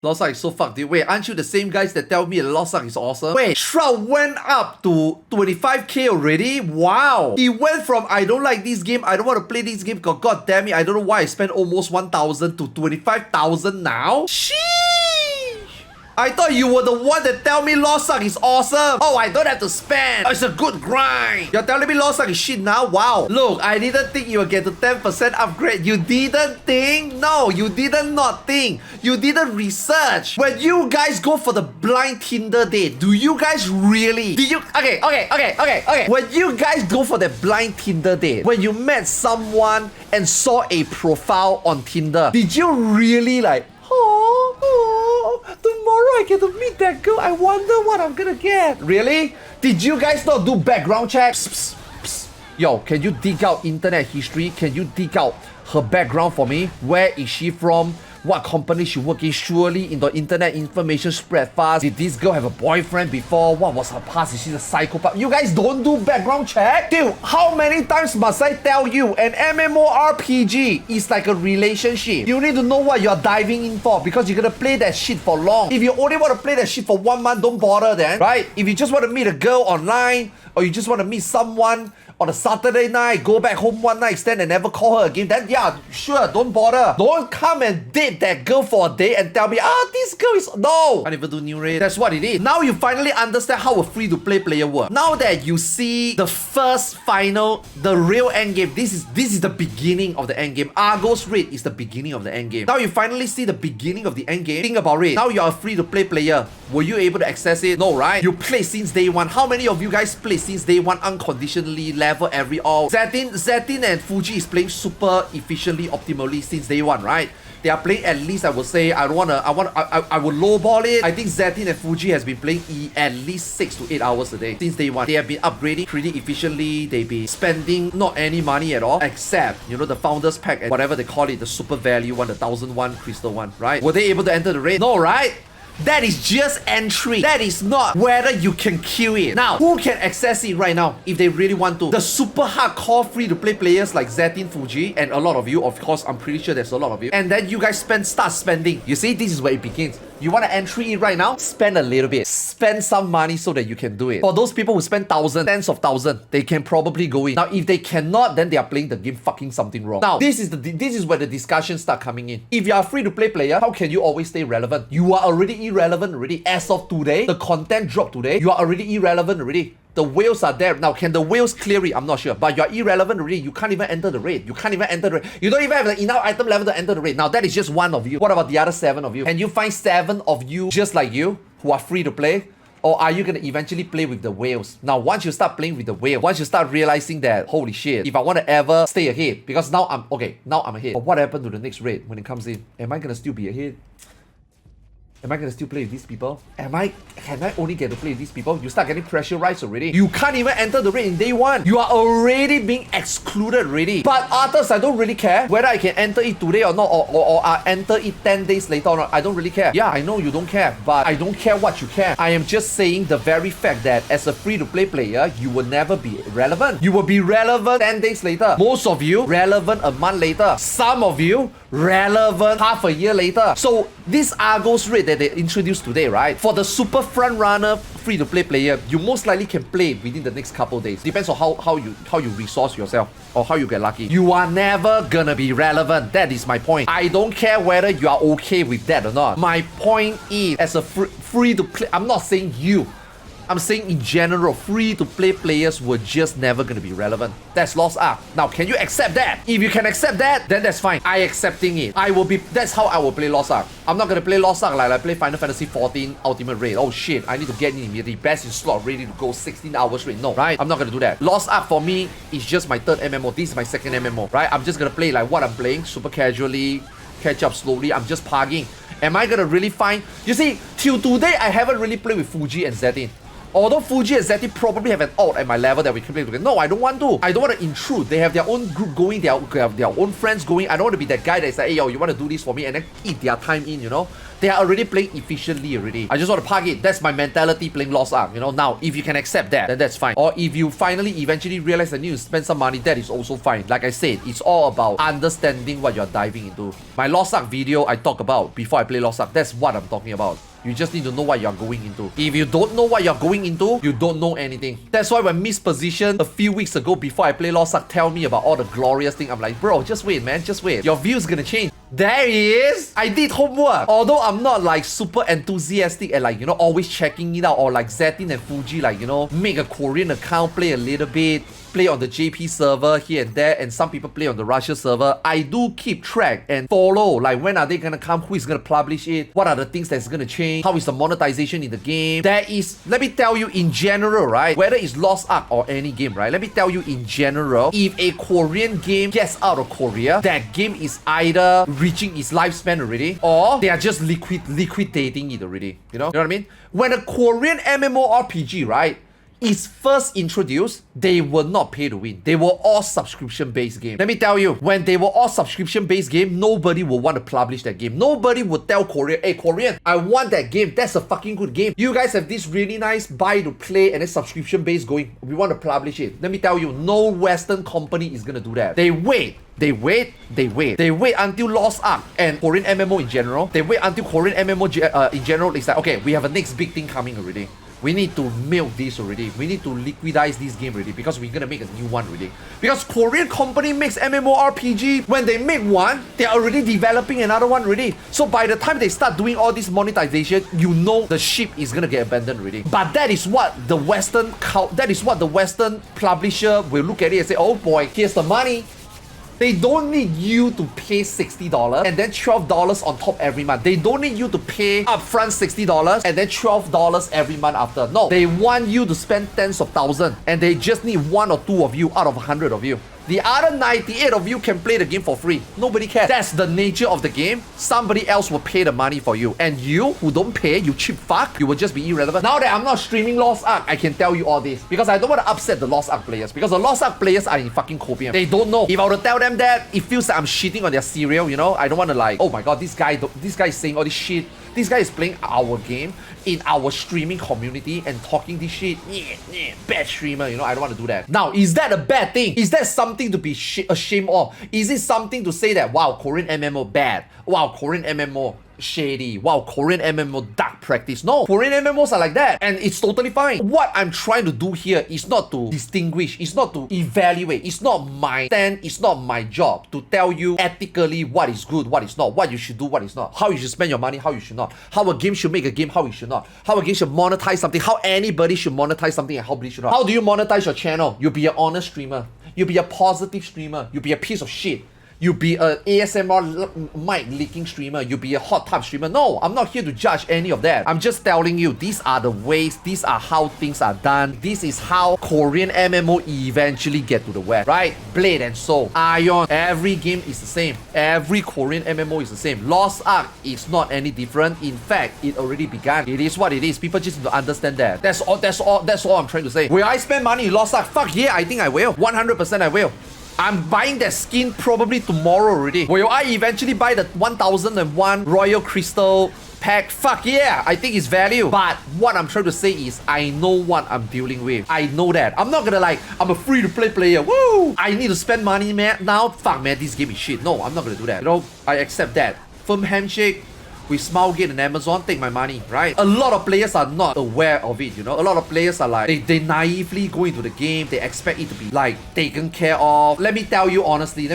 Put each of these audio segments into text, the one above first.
Lost Ark is so fucked, dude. Wait, aren't you the same guys that tell me that Lost Ark is awesome? Wait, Shroud went up to 25k already? Wow. He went from I don't like this game, I don't want to play this game, god damn it, I don't know why I spent almost 1,000 to 25,000 now? Sheesh. I thought you were the one that tell me Lost Ark is awesome. Oh, I don't have to spend. Oh, it's a good grind. You're telling me Lost Ark is shit now? Wow. Look, I didn't think you would get to 10% upgrade. You didn't think? No, you didn't not think. You didn't research. When you guys go for the blind Tinder date, do you guys really? Do you? Okay. When you guys go for the blind Tinder date, when you met someone and saw a profile on Tinder, did you really like, tomorrow I get to meet that girl. I wonder what I'm gonna get. Really? Did you guys not do background checks? Psst, psst. Yo, can you dig out internet history? Can you dig out her background for me? Where is she from? What company she work in? Surely in the internet information spread fast. Did this girl have a boyfriend before? What was her past? Is she a psychopath? You guys don't do background check? Dude, how many times must I tell you? An MMORPG is like a relationship. You need to know what you're diving in for because you're gonna play that shit for long. If you only want to play that shit for 1 month, don't bother then, right? If you just want to meet a girl online or you just want to meet someone on a Saturday night, go back home one night stand and never call her again, then yeah, sure, don't bother. Don't come and date that girl for a day and tell me, this girl is... No! Can't even do new raid. That's what it is. Now you finally understand how a free-to-play player works. Now that you see the first final, the real endgame, this is the beginning of the endgame. Argos raid is the beginning of the endgame. Now you finally see the beginning of the endgame. Think about it. Now you're a free-to-play player. Were you able to access it? No, right? You played since day one. How many of you guys played since day one unconditionally, level every all? Zetin and Fuji is playing super efficiently, optimally since day one, right? They are playing at least, I would say, I would lowball it. I think Zetin and Fuji has been playing at least 6 to 8 hours a day since day one. They have been upgrading pretty efficiently. They've been spending not any money at all, except, you know, the Founders Pack and whatever they call it, the super value one, the 1001 crystal one, right? Were they able to enter the raid? No, right? That is just entry. That is not whether you can kill it. Now, who can access it right now if they really want to? The super hardcore free-to-play players like Zetin, Fuji, and a lot of you. Of course, I'm pretty sure there's a lot of you. And then you guys start spending. You see, this is where it begins. You want to entry it right now? Spend a little bit. Spend some money so that you can do it. For those people who spend thousands, tens of thousands, they can probably go in. Now, if they cannot, then they are playing the game fucking something wrong. Now, this is where the discussions start coming in. If you are a free-to-play player, how can you always stay relevant? You are already irrelevant already. As of today, the content dropped today. You are already irrelevant already. The whales are there. Now, can the whales clear it? I'm not sure. But you're irrelevant already. You can't even enter the raid. You can't even enter the raid. You don't even have the enough item level to enter the raid. Now, that is just one of you. What about the other 7 of you? Can you find 7 of you just like you who are free to play? Or are you going to eventually play with the whales? Now, once you start playing with the whale, once you start realizing that, holy shit, if I want to ever stay ahead, because now I'm ahead. But what happened to the next raid when it comes in? Am I going to still be ahead? Am I gonna still play with these people? Can I only get to play with these people? You start getting pressurized already. You can't even enter the raid in day one. You are already being excluded already. But Arthars, I don't really care whether I can enter it today or not, or I enter it 10 days later or not. I don't really care. Yeah, I know you don't care, but I don't care what you care. I am just saying the very fact that as a free-to-play player, you will never be relevant. You will be relevant 10 days later. Most of you, relevant a month later. Some of you, relevant half a year later. So this Argos raid that they introduced today, right? For the super front runner free-to-play player, you most likely can play within the next couple days. Depends on how you resource yourself or how you get lucky. You are never gonna be relevant. That is my point. I don't care whether you are okay with that or not. My point is, as a free-to-play, I'm not saying you. I'm saying in general, free-to-play players were just never going to be relevant. That's Lost Ark. Now, can you accept that? If you can accept that, then that's fine. I accepting it. That's how I will play Lost Ark. I'm not going to play Lost Ark like I play Final Fantasy XIV Ultimate Raid. Oh shit, I need to get in immediately. Best in slot, ready to go 16 hours straight. No, right? I'm not going to do that. Lost Ark for me is just my 3rd MMO. This is my 2nd MMO, right? I'm just going to play like what I'm playing, super casually, catch up slowly. I'm just parking. Am I going to really find... You see, till today, I haven't really played with Fuji and Zetin. Although Fuji and Zetin probably have an alt at my level that we can play together. No, I don't want to. I don't want to intrude. They have their own group going. They have their own friends going. I don't want to be that guy that's like, hey, yo, you want to do this for me? And then eat their time in, you know? They are already playing efficiently already. I just want to park it. That's my mentality playing Lost Ark. You know, now if you can accept that, then that's fine. Or if you finally eventually realize that you need to spend some money, that is also fine. Like I said, it's all about understanding what you're diving into. My Lost Ark video I talk about before I play Lost Ark, that's what I'm talking about. You just need to know what you're going into. If you don't know what you're going into, you don't know anything. That's why when Misposition a few weeks ago before I play Lost Ark tell me about all the glorious thing, I'm like, bro, just wait, man, just wait. Your view's gonna change. There he is. I did homework. Although I'm not like super enthusiastic and like, you know, always checking it out, or like Zetin and Fuji, like, you know, make a Korean account, play a little bit, play on the JP server here and there, and some people play on the Russia server. I do keep track and follow, like, when are they gonna come, who is gonna publish it, what are the things that's gonna change, how is the monetization in the game. There is, let me tell you in general, right, whether it's Lost Ark or any game, right, let me tell you in general, if a Korean game gets out of Korea, that game is either reaching its lifespan already, or they are just liquidating it already. You know what I mean? When a Korean MMORPG, right, is first introduced, they were not pay to win. They were all subscription-based game. Let me tell you, when they were all subscription-based game, nobody would want to publish that game. Nobody would tell Korea, hey, Korean, I want that game. That's a fucking good game. You guys have this really nice buy-to-play and then subscription-based going. We want to publish it. Let me tell you, no Western company is gonna do that. They wait. They wait until Lost Ark and Korean MMO in general. They wait until Korean MMO in general. It's like, okay, we have a next big thing coming already. We need to milk this already. We need to liquidize this game already because we're gonna make a new one already. Because Korean company makes MMORPG. When they make one, they're already developing another one already. So by the time they start doing all this monetization, you know the ship is gonna get abandoned already. But that is what the Western publisher will look at it and say, oh boy, here's the money. They don't need you to pay $60 and then $12 on top every month. They don't need you to pay upfront $60 and then $12 every month after. No, they want you to spend tens of thousands, and they just need 1 or 2 of you out of 100 of you. The other 98 of you can play the game for free. Nobody cares. That's the nature of the game. Somebody else will pay the money for you. And you, who don't pay, you cheap fuck, you will just be irrelevant. Now that I'm not streaming Lost Ark, I can tell you all this. Because I don't want to upset the Lost Ark players. Because the Lost Ark players are in fucking copium. They don't know. If I were to tell them that, it feels like I'm shitting on their cereal, you know? I don't want to like, oh my god, this guy is saying all this shit. This guy is playing our game in our streaming community and talking this shit. Bad streamer, you know, I don't want to do that. Now, is that a bad thing? Is that something to be ashamed of? Is it something to say that, wow, Korean MMO bad? Wow, Korean MMO shady. Wow, Korean MMO dark practice. No, Korean MMOs are like that, and it's totally fine. What I'm trying to do here is not to distinguish, it's not to evaluate, it's not my stand, it's not my job to tell you ethically what is good, what is not, what you should do, what is not, how you should spend your money, how you should not, how a game should make a game, how you should not, how a game should monetize something, how anybody should monetize something, and how anybody should not. How do you monetize your channel? You be an honest streamer, you be a positive streamer, you be a piece of shit. You be a ASMR mic leaking streamer. You be a hot tub streamer. No, I'm not here to judge any of that. I'm just telling you, these are the ways, these are how things are done. This is how Korean MMO eventually get to the West, right? Blade and Soul, Ion, every game is the same. Every Korean MMO is the same. Lost Ark is not any different. In fact, it already began. It is what it is. People just need to understand that. That's all I'm trying to say. Will I spend money in Lost Ark? Fuck yeah, I think I will. 100% I will. I'm buying that skin probably tomorrow already. Will I eventually buy the 1001 Royal Crystal pack? Fuck yeah, I think it's value. But what I'm trying to say is, I know what I'm dealing with. I know that. I'm not gonna like, I'm a free-to-play player. Woo! I need to spend money, man. Now, fuck, man, this game is shit. No, I'm not gonna do that. You know, I accept that. Firm handshake. With Smilegate and Amazon, take my money, right? A lot of players are not aware of it, you know? A lot of players are like, they naively go into the game, they expect it to be like taken care of. Let me tell you honestly,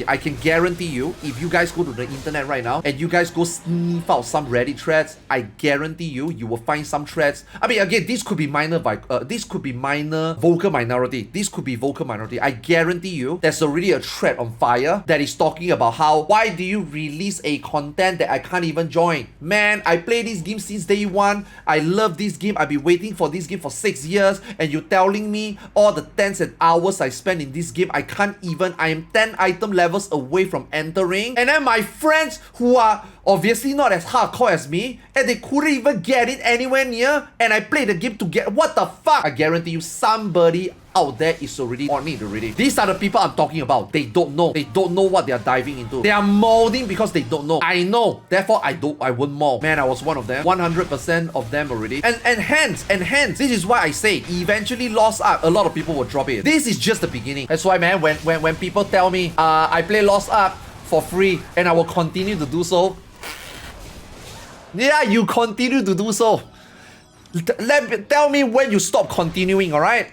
I can guarantee you, if you guys go to the internet right now and you guys go sniff out some Reddit threads, I guarantee you will find some threads. I mean, again, this could be minor vocal minority. This could be vocal minority. I guarantee you, there's already a thread on fire that is talking about how, why do you release a content that I can't even join? Man, I play this game since day one. I love this game. I've been waiting for this game for 6 years, and you're telling me all the tens and hours I spend in this game, I can't even, I am 10 item levels away from entering. And then my friends who are Obviously not as hardcore as me, and they couldn't even get it anywhere near, and I played the game to get... What the fuck? I guarantee you somebody out there is already on it already. These are the people I'm talking about. They don't know. They don't know what they are diving into. They are molding because they don't know. I know. Therefore, I won't mold. Man, I was one of them. 100% of them already. And hence, this is why I say, eventually Lost Ark, a lot of people will drop it. This is just the beginning. That's why, man, when people tell me, I play Lost Ark for free, and I will continue to do so. Yeah, you continue to do so. Tell me when you stop continuing, alright?